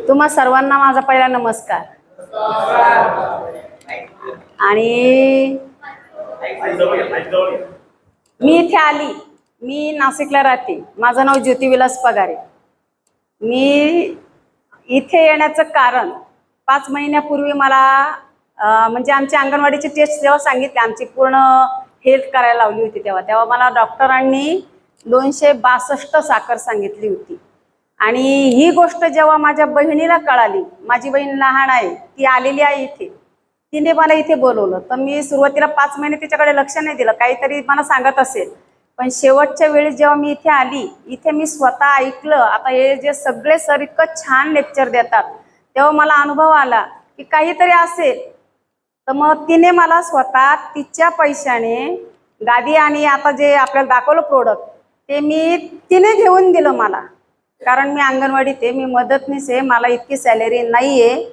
तुम्हा सर्वांना माझा पहिला नमस्कार। आणि मी इथे आली, मी नाशिकला राहते, माझं नाव ज्योती विलास पगारे। मी इथे येण्याचं कारण 5 महिन्यापूर्वी मला म्हणजे आमच्या अंगणवाडीची टेस्ट जेव्हा सांगितली, आमची पूर्ण हेल्थ करायला लावली होती, तेव्हा मला डॉक्टरांनी 262 साखर सांगितली होती। आणि ही गोष्ट जेव्हा माझ्या बहिणीला कळाली, माझी बहीण लहान आहे, ती आलेली आहे इथे, तिने मला इथे बोलवलं। तर मी सुरुवातीला 5 महिने तिच्याकडे लक्ष नाही दिलं, काहीतरी मला सांगत असेल, पण शेवटच्या वेळी जेव्हा मी इथे आली, इथे मी स्वतः ऐकलं। आता हे जे सगळे सर इतकं छान लेक्चर देतात, तेव्हा मला अनुभव आला की काहीतरी असेल। तर मग तिने मला स्वतः तिच्या पैशाने गादी आणि आता जे आपल्याला दाखवलं प्रोडक्ट, ते तिने घेऊन दिलं मला। कारण मी अंगणवाडीत आहे, मी मदतनीस आहे, मला इतकी सॅलरी नाही आहे,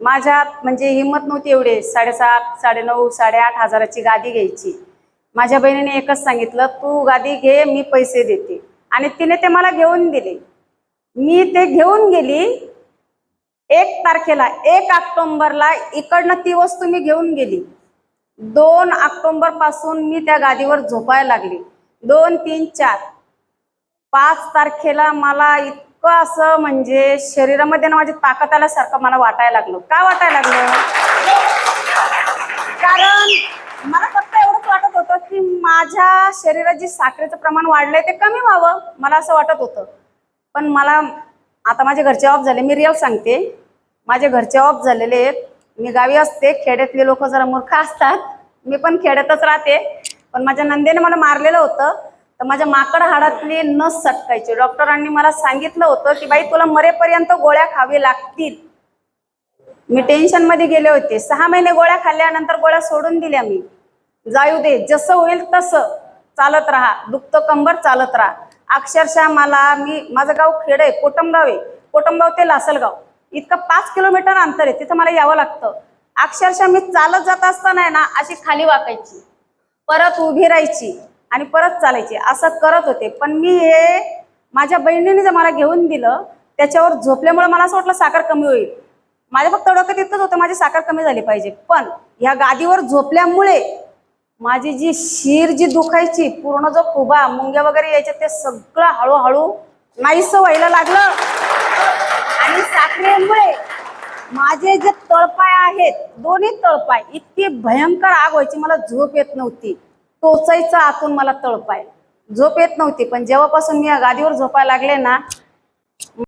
माझ्यात म्हणजे हिंमत नव्हती एवढे 7,500, 9,500, 8,500 हजाराची गादी घ्यायची। माझ्या बहिणीने एकच सांगितलं, तू गादी घे, मी पैसे देते। आणि तिने ते मला घेऊन दिले। मी ते घेऊन गेली 1 तारखेला, 1 ऑक्टोबरला इकडनं ती वस्तू मी घेऊन गेली। 2 ऑक्टोबर पासून मी त्या गादीवर झोपायला लागली, 2, 3, 4, 5 तारखेला मला इतकं असं म्हणजे शरीरामध्ये ना माझी ताकद आल्यासारखं मला वाटायला लागलं। का वाटायला लागलं? कारण मला फक्त एवढंच वाटत होतं की माझ्या शरीरात जे साखरेचं प्रमाण वाढलंय ते कमी व्हावं, मला असं वाटत होतं। पण मला आता माझे घरचे ऑफ झाले, मी रिअल सांगते, माझे घरचे ऑफ झालेले आहेत। मी गावी असते, खेड्यातले लोक जरा मूर्ख असतात, मी पण खेड्यातच राहते। पण माझ्या नंदेने मला मारलेलं होतं, तर माझ्या माकड हाडातली नस सटकायची। डॉक्टरांनी मला सांगितलं होतं की बाई तुला मरेपर्यंत गोळ्या खावी लागतील। मी टेन्शन मध्ये गेले होते। 6 महिने गोळ्या खाल्ल्यानंतर गोळ्या सोडून दिल्या मी। जाऊ दे, जसं होईल तसं चालत राहा, दुखतं कंबर चालत राहा। अक्षरशः माझं गाव खेड आहे, कोटमगाव आहे, कोटमगाव ते लासलगाव इतकं 5 किलोमीटर अंतर आहे, तिथं मला यावं लागतं। अक्षरशः मी चालत जात असताना ना अशी खाली वाकायची, परत उभी राहायची आणि परत चालायची, असं करत होते। पण मी हे माझ्या बहिणीने जर मला घेऊन दिलं, त्याच्यावर झोपल्यामुळे मला असं वाटलं साखर कमी होईल। माझ्या फक्त डोक्यात इतकंच होतं माझी साखर कमी झाली पाहिजे। पण ह्या गादीवर झोपल्यामुळे माझी जी शिर जी दुखायची, पूर्ण जो खुबा मुंग्या वगैरे यायचे, ते सगळं हळूहळू नाहीसं व्हायला लागलं। आणि साखरेमुळे माझे जे तळपाय आहेत, दोन्ही तळपाय, इतकी भयंकर आग व्हायची, मला झोप येत नव्हती, टोचायचं आतून मला तळपाय, झोप येत नव्हती। पण जेव्हापासून मी या गादीवर झोपायला लागले ना,